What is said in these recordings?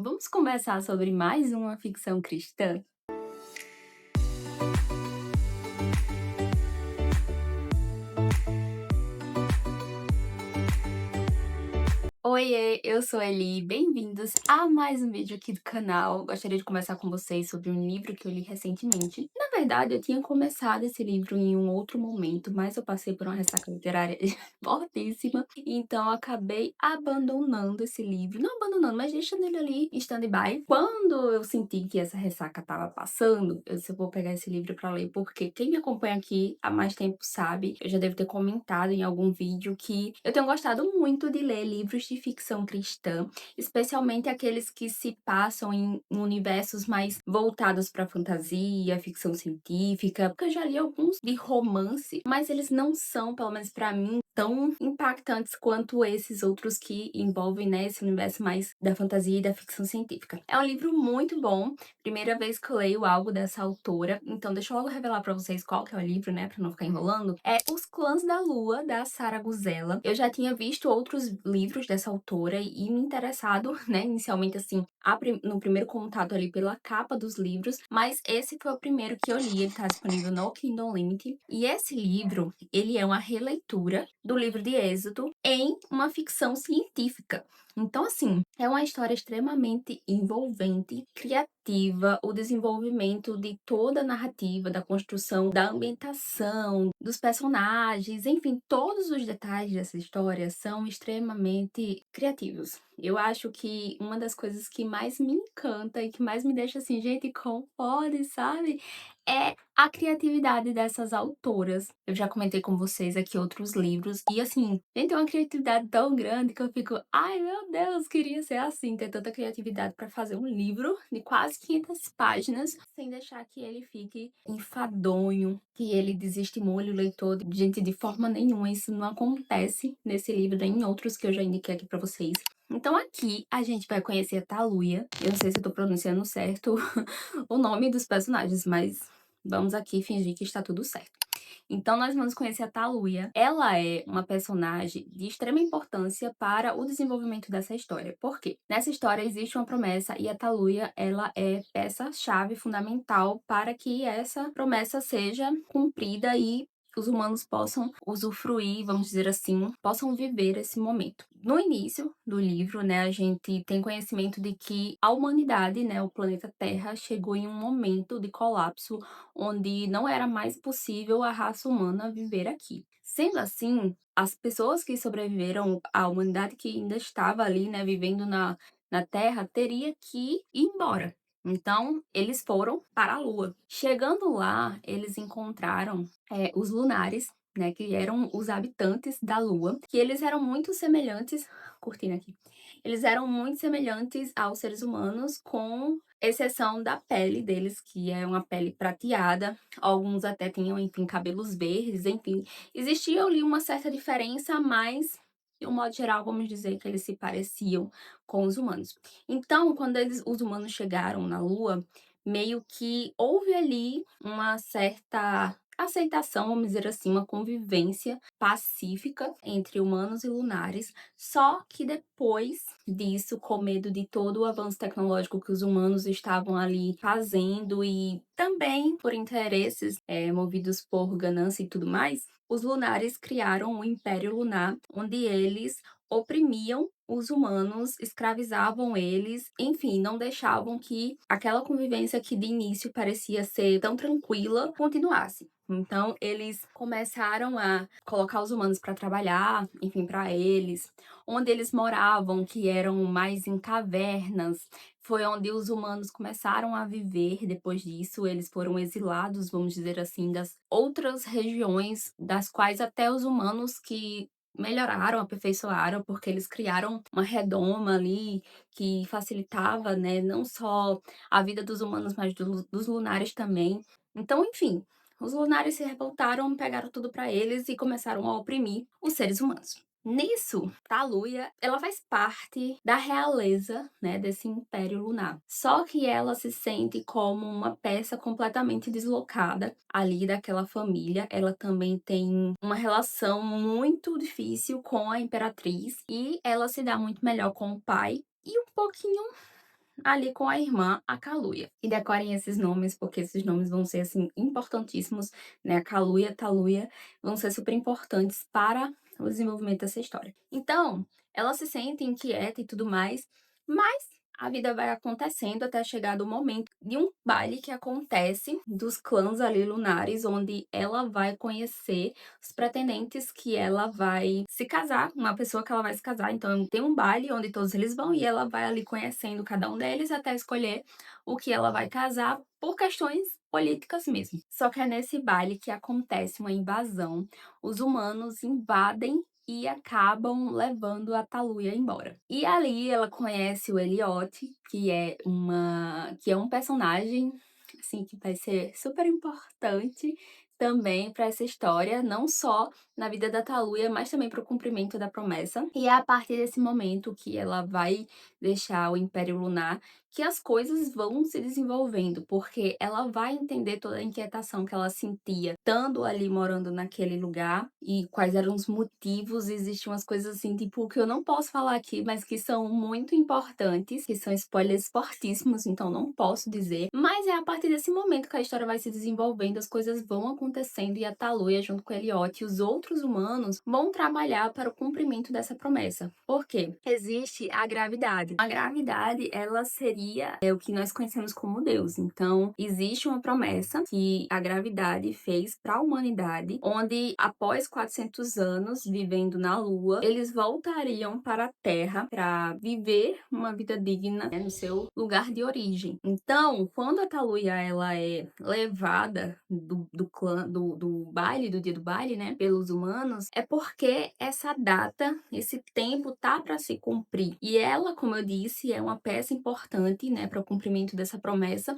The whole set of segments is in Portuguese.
Vamos conversar sobre mais uma ficção cristã? Oiê, eu sou a Eli, bem-vindos a mais um vídeo aqui do canal. Gostaria de conversar com vocês sobre um livro que eu li recentemente. Na verdade, eu tinha começado esse livro em um outro momento, mas eu passei por uma ressaca literária fortíssima, então eu acabei abandonando esse livro. Não abandonando, mas deixando ele ali em stand-by. Quando eu senti que essa ressaca estava passando, eu disse, eu vou pegar esse livro para ler, porque quem me acompanha aqui há mais tempo sabe, eu já devo ter comentado em algum vídeo que eu tenho gostado muito de ler livros de ficção cristã, especialmente aqueles que se passam em universos mais voltados para fantasia, ficção científica, porque eu já li alguns de romance, mas eles não são, pelo menos para mim, tão impactantes quanto esses outros que envolvem, né, esse universo mais da fantasia e da ficção científica. É um livro muito bom, primeira vez que eu leio algo dessa autora, então deixa eu logo revelar para vocês qual que é o livro, né, para não ficar enrolando. É Os Clãs da Lua, da Sarah Guzella. Eu já tinha visto outros livros dessa autora e me interessado, né, inicialmente assim, no primeiro contato ali pela capa dos livros, mas esse foi o primeiro que eu li, ele tá disponível no Kindle Unlimited, e esse livro, ele é uma releitura do livro de Êxodo em uma ficção científica. Então, assim, é uma história extremamente envolvente, criativa, o desenvolvimento de toda a narrativa, da construção, da ambientação, dos personagens, enfim, todos os detalhes dessa história são extremamente criativos. Eu acho que uma das coisas que mais me encanta e que mais me deixa assim, gente, como pode, sabe? É a criatividade dessas autoras. Eu já comentei com vocês aqui outros livros e assim, gente, é uma criatividade tão grande que eu fico, ai meu Deus, queria ser assim, ter tanta criatividade para fazer um livro de quase 500 páginas, sem deixar que ele fique enfadonho, que ele desestimule o leitor. Gente, de forma nenhuma, isso não acontece nesse livro nem em outros que eu já indiquei aqui para vocês. Então aqui a gente vai conhecer a Taluia. Eu não sei se eu tô pronunciando certo o nome dos personagens, mas vamos aqui fingir que está tudo certo. Então nós vamos conhecer a Taluia. Ela é uma personagem de extrema importância para o desenvolvimento dessa história. Por quê? Nessa história existe uma promessa e a Taluia, ela é peça-chave fundamental para que essa promessa seja cumprida e os humanos possam usufruir, vamos dizer assim, possam viver esse momento. No início do livro, né, a gente tem conhecimento de que a humanidade, né, o planeta Terra, chegou em um momento de colapso onde não era mais possível a raça humana viver aqui. Sendo assim, as pessoas que sobreviveram, a humanidade que ainda estava ali, né, vivendo na Terra, teria que ir embora. Então, eles foram para a Lua. Chegando lá, eles encontraram os lunares, né, que eram os habitantes da Lua, que eles eram muito semelhantes, curtindo aqui, eles eram muito semelhantes aos seres humanos, com exceção da pele deles, que é uma pele prateada, alguns até tinham, enfim, cabelos verdes, enfim, existia ali uma certa diferença, mas de um modo geral, vamos dizer que eles se pareciam com os humanos. Então, quando os humanos chegaram na Lua, meio que houve ali uma certa aceitação, vamos dizer assim, uma convivência pacífica entre humanos e lunares, só que depois disso, com medo de todo o avanço tecnológico que os humanos estavam ali fazendo e também por interesses movidos por ganância e tudo mais, os lunares criaram um Império Lunar, onde eles oprimiam os humanos, escravizavam eles, enfim, não deixavam que aquela convivência que de início parecia ser tão tranquila continuasse. Então, eles começaram a colocar os humanos para trabalhar, enfim, para eles. Onde eles moravam, que eram mais em cavernas, foi onde os humanos começaram a viver. Depois disso, eles foram exilados, vamos dizer assim, das outras regiões, das quais até os humanos que melhoraram, aperfeiçoaram, porque eles criaram uma redoma ali que facilitava, né, não só a vida dos humanos, mas dos lunares também. Então, enfim, os lunares se revoltaram, pegaram tudo para eles e começaram a oprimir os seres humanos. Nisso, Taluia, ela faz parte da realeza, né, desse Império Lunar. Só que ela se sente como uma peça completamente deslocada ali daquela família. Ela também tem uma relação muito difícil com a Imperatriz e ela se dá muito melhor com o pai e um pouquinho ali com a irmã, a Kaluuya. E decorem esses nomes, porque esses nomes vão ser, assim, importantíssimos, né, a Kaluuya, Taluya, vão ser super importantes para o desenvolvimento dessa história. Então, ela se sente inquieta e tudo mais, mas a vida vai acontecendo até chegar do momento de um baile que acontece dos clãs ali lunares, onde ela vai conhecer os pretendentes que ela vai se casar, uma pessoa que ela vai se casar. Então tem um baile onde todos eles vão e ela vai ali conhecendo cada um deles até escolher o que ela vai casar por questões políticas mesmo. Só que é nesse baile que acontece uma invasão. Os humanos invadem e acabam levando a Taluya embora. E ali ela conhece o Elliot, que é um personagem assim que vai ser super importante também para essa história, não só na vida da Taluya, mas também para o cumprimento da promessa. E é a partir desse momento que ela vai deixar o Império Lunar que as coisas vão se desenvolvendo, porque ela vai entender toda a inquietação que ela sentia, estando ali morando naquele lugar e quais eram os motivos. Existem umas coisas assim, tipo, que eu não posso falar aqui, mas que são muito importantes, que são spoilers fortíssimos, então não posso dizer. Mas é a partir desse momento que a história vai se desenvolvendo, as coisas vão acontecendo e a Taluya, junto com Elliot e os outros humanos, vão trabalhar para o cumprimento dessa promessa. Por quê? Existe a gravidade. A gravidade, ela seria o que nós conhecemos como Deus. Então, existe uma promessa que a gravidade fez para a humanidade, onde após 400 anos vivendo na Lua, eles voltariam para a Terra para viver uma vida digna, né, no seu lugar de origem. Então, quando a Taluya ela é levada do clã do baile, do dia do baile, né, pelos humanos, é porque essa data, esse tempo tá para se cumprir. E ela, como eu disse, é uma peça importante, né, para o cumprimento dessa promessa.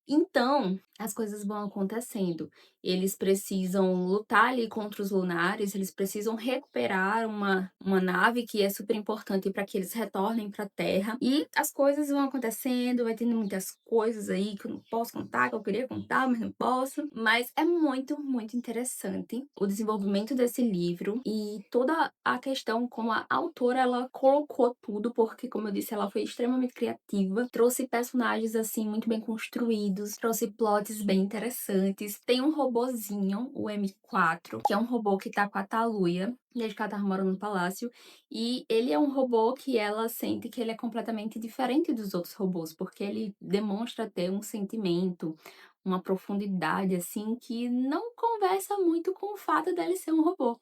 Então, as coisas vão acontecendo. Eles precisam lutar ali contra os lunares, eles precisam recuperar uma nave que é super importante para que eles retornem para a Terra. E as coisas vão acontecendo, vai tendo muitas coisas aí que eu não posso contar, que eu queria contar, mas não posso. Mas é muito, muito interessante o desenvolvimento desse livro e toda a questão como a autora ela colocou tudo, porque, como eu disse, ela foi extremamente criativa, trouxe personagens assim muito bem construídos, trouxe plots bem interessantes. Tem um robozinho, o M4, que é um robô que tá com a Taluya, desde que ela tava morando no palácio, e ele é um robô que ela sente que ele é completamente diferente dos outros robôs, porque ele demonstra ter um sentimento, uma profundidade, assim, que não conversa muito com o fato dele ser um robô.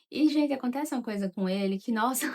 E, gente, acontece uma coisa com ele que, nossa,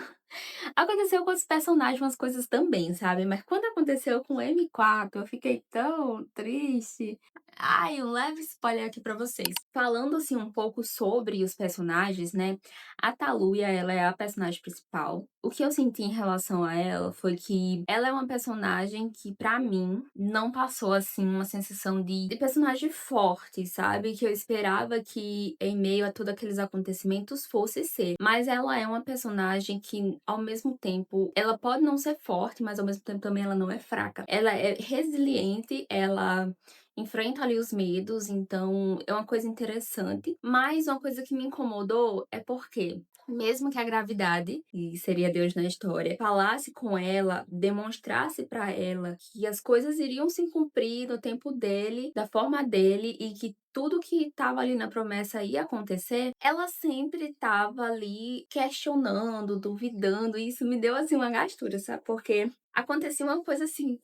aconteceu com os personagens umas coisas também, sabe? Mas quando aconteceu com o M4, eu fiquei tão triste. Ai, um leve spoiler aqui pra vocês. Falando assim um pouco sobre os personagens, né? A Taluya, ela é a personagem principal. O que eu senti em relação a ela foi que ela é uma personagem que, pra mim, não passou assim uma sensação de personagem forte, sabe? Que eu esperava que, em meio a todos aqueles acontecimentos, fosse ser. Mas ela é uma personagem que, ao mesmo tempo, ela pode não ser forte, mas ao mesmo tempo também ela não é fraca. Ela é resiliente, ela enfrenta ali os medos, então é uma coisa interessante. Mas uma coisa que me incomodou é porque, mesmo que a gravidade, que seria Deus na história, falasse com ela, demonstrasse pra ela que as coisas iriam se cumprir no tempo dele, da forma dele, e que tudo que estava ali na promessa ia acontecer, ela sempre estava ali questionando, duvidando, e isso me deu assim uma gastura, sabe? Porque acontecia uma coisa assim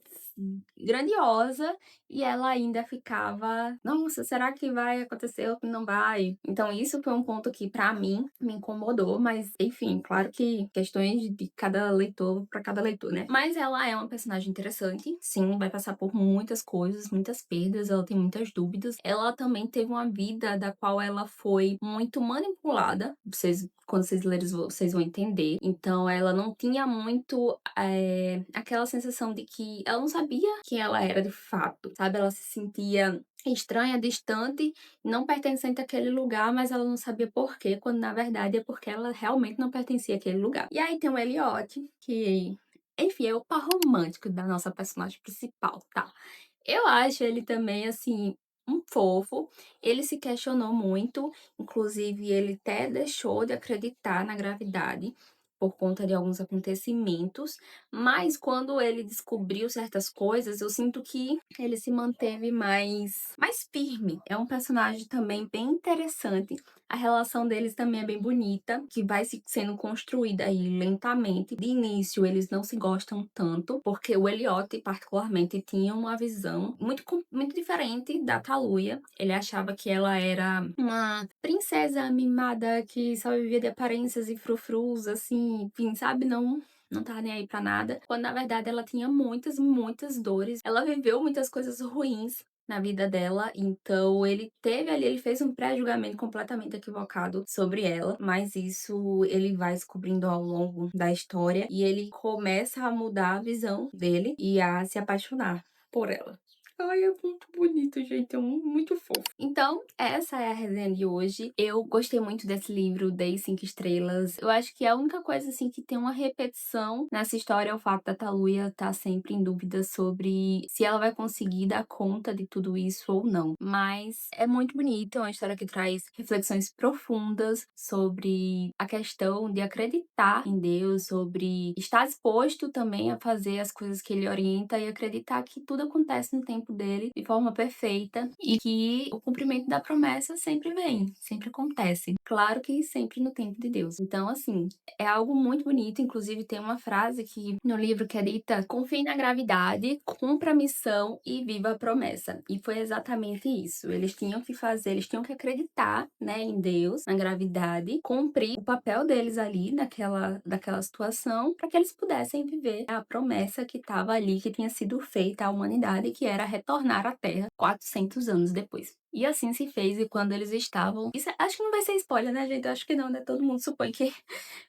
grandiosa e ela ainda ficava, nossa, será que vai acontecer ou que não vai? Então isso foi um ponto que pra mim me incomodou, mas enfim, claro que questões de cada leitor para cada leitor, né? Mas ela é uma personagem interessante, sim, vai passar por muitas coisas, muitas perdas, ela tem muitas dúvidas. Ela também teve uma vida da qual ela foi muito manipulada. Quando vocês lerem, vocês vão entender. Então, ela não tinha muito aquela sensação de que ela não sabia quem ela era de fato, sabe? Ela se sentia estranha, distante, não pertencente àquele lugar, mas ela não sabia por quê, quando na verdade é porque ela realmente não pertencia àquele lugar. E aí tem o Elliot, que, enfim, é o par romântico da nossa personagem principal, tá? Eu acho ele também, assim, um fofo. Ele se questionou muito, inclusive ele até deixou de acreditar na gravidade, por conta de alguns acontecimentos, mas quando ele descobriu certas coisas, eu sinto que ele se manteve mais firme. É um personagem também bem interessante. A relação deles também é bem bonita, que vai sendo construída aí lentamente. De início, eles não se gostam tanto, porque o Elliot, particularmente, tinha uma visão muito diferente da Taluya. Ele achava que ela era uma princesa mimada que só vivia de aparências e frufrus, assim, enfim, sabe? Não tava nem aí pra nada. Quando na verdade ela tinha muitas dores. Ela viveu muitas coisas ruins na vida dela, então ele fez um pré-julgamento completamente equivocado sobre ela, mas isso ele vai descobrindo ao longo da história e ele começa a mudar a visão dele e a se apaixonar por ela. Ai, é muito bonito, gente, é muito fofo. Então, essa é a resenha de hoje. Eu gostei muito desse livro, dei 5 estrelas. Eu acho que a única coisa, assim, que tem uma repetição nessa história é o fato da Taluya estar sempre em dúvida sobre se ela vai conseguir dar conta de tudo isso ou não. Mas é muito bonito, é uma história que traz reflexões profundas sobre a questão de acreditar em Deus, sobre estar disposto também a fazer as coisas que ele orienta e acreditar que tudo acontece no tempo dele de forma perfeita e que o cumprimento da promessa sempre vem, sempre acontece. Claro que sempre no tempo de Deus. Então, assim, é algo muito bonito. Inclusive, tem uma frase que no livro que é dita: confie na gravidade, cumpra a missão e viva a promessa. E foi exatamente isso. Eles tinham que fazer, eles tinham que acreditar, né, em Deus, na gravidade, cumprir o papel deles ali daquela situação, para que eles pudessem viver a promessa que estava ali, que tinha sido feita à humanidade, que era retornar à Terra 400 anos depois. E assim se fez, e quando eles estavam. Isso acho que não vai ser spoiler, né, gente? Acho que não, né? Todo mundo supõe que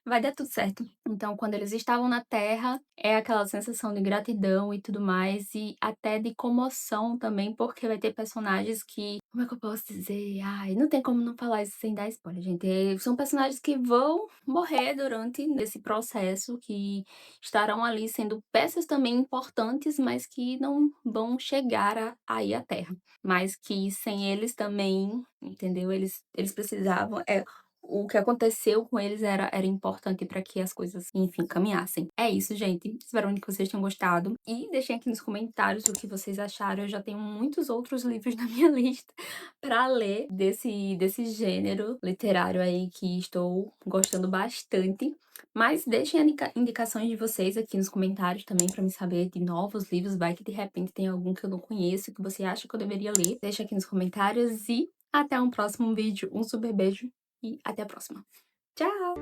vai dar tudo certo. Então, quando eles estavam na Terra, é aquela sensação de gratidão e tudo mais, e até de comoção também, porque vai ter personagens que. Como é que eu posso dizer? Ai, não tem como não falar isso sem dar spoiler, gente. São personagens que vão morrer durante esse processo, que estarão ali sendo peças também importantes, mas que não vão chegar a ir à Terra. Mas que sem eles também, entendeu? Eles precisavam. O que aconteceu com eles era importante para que as coisas, enfim, caminhassem. É isso, gente. Espero muito que vocês tenham gostado. E deixem aqui nos comentários o que vocês acharam. Eu já tenho muitos outros livros na minha lista para ler desse gênero literário aí que estou gostando bastante. Mas deixem indicações de vocês aqui nos comentários também para me saber de novos livros. Vai que de repente tem algum que eu não conheço que você acha que eu deveria ler. Deixa aqui nos comentários e até um próximo vídeo. Um super beijo e até a próxima. Tchau!